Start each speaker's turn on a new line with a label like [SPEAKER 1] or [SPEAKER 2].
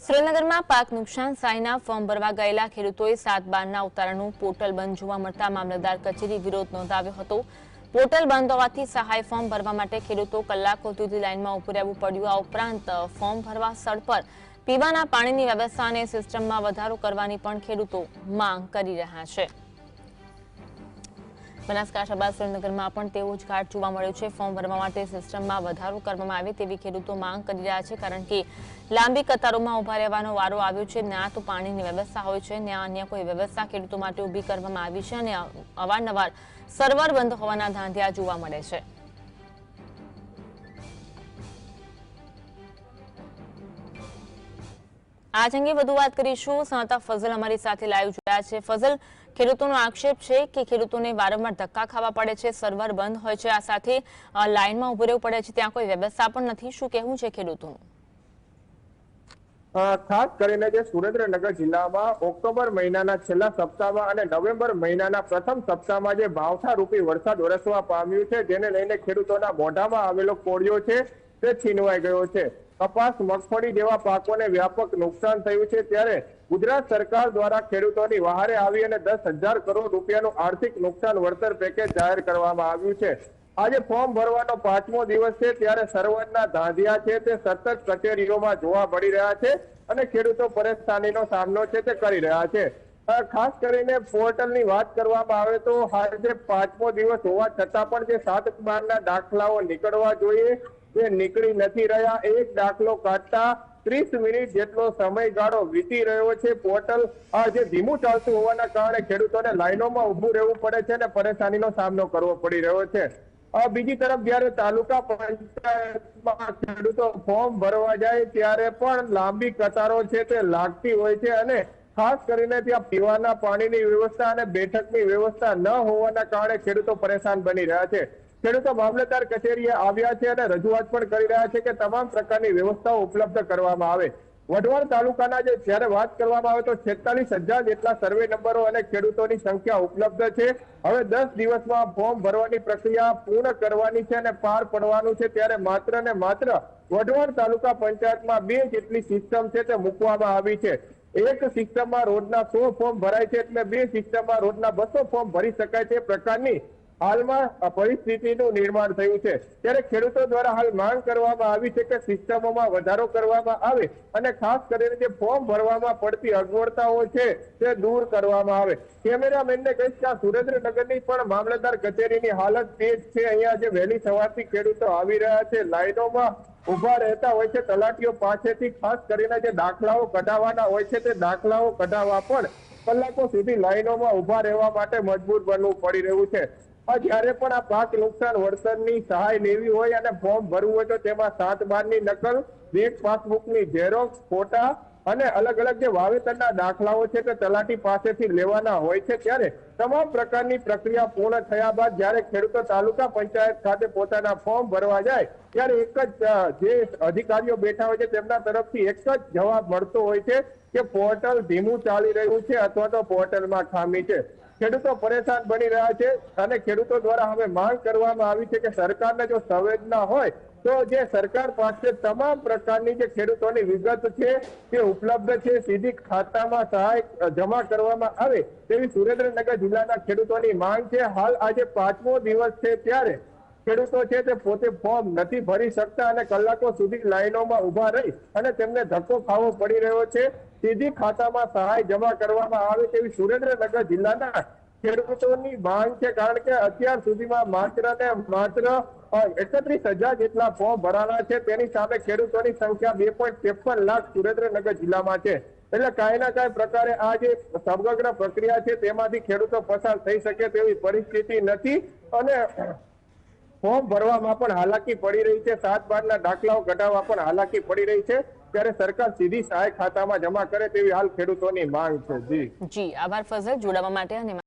[SPEAKER 1] સુરેન્દ્રનગરમાં પાક નુકસાન સહાયના ફોર્મ ભરવા ગયેલા ખેડૂતોએ 7/12ના ઉતારાનું પોર્ટલ બંધ જોવા મળતા મામલતદાર કચેરી વિરોધ નોંધાવ્યો હતો। પોર્ટલ બંધ હોવાથી સહાય ફોર્મ ભરવા માટે ખેડૂતો કલાકો સુધી લાઇનમાં ઉભું રહેવું પડ્યું। આ ઉપરાંત ફોર્મ ભરવા સ્થળ પર પીવાના પાણીની વ્યવસ્થા અને સિસ્ટમમાં વધારો કરવાની પણ ખેડૂતો માંગ કરી રહ્યા છે। બનાસકાંઠા બાદ સુરેન્દ્રનગરમાં પણ તેવો જ ઘાટ જોવા મળ્યો છે। ફોર્મ ભરવા માટે સિસ્ટમમાં વધારો કરવામાં આવે તેવી ખેડૂતો માંગ કરી રહ્યા છે, કારણ કે લાંબી કતારોમાં ઉભા રહેવાનો વારો આવ્યો છે। ના તો પાણીની વ્યવસ્થા હોય છે, ને અન્ય કોઈ વ્યવસ્થા ખેડૂતો માટે ઊભી કરવામાં આવી છે, અને અવારનવાર સર્વર બંધ હોવાના ધાંધિયા જોવા મળે છે। આજ અંગે વધુ વાત કરીશું। સંવાદદાતા ફઝલ અમારી સાથે લાઈવ જોડાયા છે। ફઝલ, ખેડૂતોનો આક્ષેપ છે કે ખેડૂતોને વારંવાર ધક્કા ખાવા પડે છે, સર્વર બંધ હોય છે, આ સાથે લાઇનમાં ઉભું રહેવું પડે છે, ત્યાં કોઈ વ્યવસ્થા પણ નથી। શું કહેવું છે ખેડૂતોનું?
[SPEAKER 2] ખાસ કરીને જે સુરેન્દ્રનગર જિલ્લામાં ઓક્ટોબર મહિનાના છેલ્લા સપ્તાહમાં અને નવેમ્બર મહિનાના પ્રથમ સપ્તાહમાં જે માવઠા રૂપી વરસાદ વરસવા પામ્યું છે, જેને લઈને ખેડૂતોના મોઢામાં આવેલો કોળિયો છે તે છીનવાઈ ગયો છે। કપાસ, મગફળી જેવા પાકોને વ્યાપક નુકસાન થયું છે, ત્યારે ગુજરાત સરકાર દ્વારા ખેડૂતોની વહારે આવી અને 10,000 કરોડ રૂપિયાનું આર્થિક નુકસાન વળતર પેકેજ જાહેર કરવામાં આવ્યું છે। આજે ફોર્મ ભરવાનો 5મો દિવસ છે, ત્યારે સર્વરના ધાંધિયા છે તે સતત કચેરીઓમાં જોવા મળી રહ્યા છે અને ખેડૂતો પરેશાનીનો સામનો છે તે કરી રહ્યા છે। ખાસ કરીને પોર્ટલની વાત કરવામાં આવે તો આજે 5મો દિવસ હોવા છતાં પણ જે 7/12ના દાખલાઓ નીકળવા જોઈએ તે નીકળી નથી રહ્યા। એક દાખલો કાઢતા 30 મિનિટ જેટલો સમયગાળો વીતી રહ્યો છે। પોર્ટલ જે ધીમું ચાલતું હોવાના કારણે ખેડૂતોને લાઈનોમાં ઊભું રહેવું પડે છે અને પરેશાનીનો સામનો કરવો પડી રહ્યો છે। બીજી તરફ જ્યારે તાલુકા પંચાયતમાં ખેડૂતો ફોર્મ ભરવા જાય ત્યારે પણ લાંબી કતારો છે તે લાગતી હોય છે, અને ખાસ કરીને ત્યાં પીવાના પાણીની વ્યવસ્થા અને બેઠકની વ્યવસ્થા ન હોવાના કારણે ખેડૂતો પરેશાન બની રહ્યા છે। ખેડૂતો મામલતદાર કચેરીએ આવ્યા છે અને રજૂઆત પણ કરી રહ્યા છે કે તમામ પ્રકારની વ્યવસ્થાઓ ઉપલબ્ધ કરવામાં આવે। વઢવાણ તાલુકાના જ્યારે વાત કરવામાં આવે તો 46,000 જેટલા સર્વે નંબરો અને ખેડૂતોની સંખ્યા ઉપલબ્ધ છે। હવે 10 દિવસમાં ફોર્મ ભરવાની પ્રક્રિયા પૂર્ણ કરવાની છે અને પાર પડવાનું છે, ત્યારે માત્ર ને માત્ર વઢવાણ તાલુકા પંચાયતમાં 2 જેટલી સિસ્ટમ છે તે મૂકવામાં આવી છે। એક સિસ્ટમમાં રોજના 100 ફોર્મ ભરાય છે, એટલે 2 સિસ્ટમમાં રોજના 200 ફોર્મ ભરી શકાય તે પ્રકારની હાલમાં પરિસ્થિતિનું નિર્માણ થયું છે। ત્યારે ખેડૂતો દ્વારા હાલ માંગ કરવામાં આવી છે કે સિસ્ટમોમાં વધારો કરવામાં આવે અને ખાસ કરીને જે ફોર્મ ભરવામાં પડતી અગવડતાઓ છે તે દૂર કરવામાં આવે। કેમેરામેનને કહીશ કે સુરેન્દ્રનગરની પણ મામલતદાર કચેરીની હાલત તે જ છે। અહીંયા જે વહેલી સવારથી ખેડૂતો આવી રહ્યા છે, લાઈનોમાં ઉભા રહેતા હોય છે, તલાટીઓ પાસેથી ખાસ કરીને જે દાખલાઓ કઢાવવાના હોય છે તે દાખલાઓ કઢાવવા પણ કલાકો સુધી લાઈનોમાં ઉભા રહેવા માટે મજબૂર બનવું પડી રહ્યું છે। જ્યારે પણ આ પાક નુકસાન વળતરની સહાય લેવી હોય અને ફોર્મ ભરવું હોય તો તેમાં 7/12ની નકલ, બેંક પાસબુકની ઝેરોક્સ, ફોટા અને અલગ અલગ જે વાવેતરના દાખલાઓ છે તે તલાટી પાસેથી લેવાના હોય છે। ત્યારે તમામ પ્રકારની પ્રક્રિયા પૂર્ણ થયા બાદ જ્યારે ખેડૂતો તાલુકા પંચાયત ખાતે પોતાના ફોર્મ ભરવા જાય ત્યારે એક જ જે અધિકારીઓ બેઠા હોય છે તેમના તરફથી એક જ જવાબ મળતો હોય છે કે પોર્ટલ ધીમું ચાલી રહ્યું છે અથવા તો પોર્ટલમાં ખામી છે। ખેડૂતો પરેશાન બની રહ્યા છે અને ખેડૂતો દ્વારા હવે માંગ કરવામાં આવી છે કે સરકારને જો સંવેદના હોય તો જે સરકાર પાસે તમામ પ્રકારની જે ખેડૂતોની વિગત છે તે ઉપલબ્ધ છે, સીધી ખાતામાં સહાય જમા કરવામાં આવે તેવી સુરેન્દ્રનગર જિલ્લાના ખેડૂતોની માંગ છે। હાલ આજે 5મો દિવસ છે, ત્યારે ખેડૂતો છે તે પોતે ફોર્મ નથી ભરી શકતા અને કલાકો સુધી લાઈનોમાં ઉભા રહી અને તેમને ધક્કો ખાવો પડી રહ્યો છે। સીધી ખાતામાં સહાય જમા કરવામાં આવે તેવી સુરેન્દ્રનગર જિલ્લાના ખેડૂતોની માંગ છે, કારણ કે અત્યાર સુધીમાં માત્ર ને માત્ર 31,000 જેટલા ફોર્મ ભરાણા છે, તેની સામે ખેડૂતોની સંખ્યા 2.53 લાખ સુરેન્દ્રનગર જિલ્લામાં છે। એટલે કાંઈ ના કાંઈ પ્રકારે આ જે સમગ્ર પ્રક્રિયા છે તેમાંથી ખેડૂતો પસાર થઈ શકે તેવી પરિસ્થિતિ નથી અને ફોર્મ ભરવામાં પણ હાલાકી પડી રહી છે, 7/12ના દાખલાઓ કઢાવવા પણ હાલાકી પડી રહી છે। ત્યારે સરકાર સીધી સહાય ખાતામાં જમા કરે તેવી હાલ ખેડૂતોની માંગ છે। જી
[SPEAKER 1] આભાર ફઝલ, જોડાવા માટે અને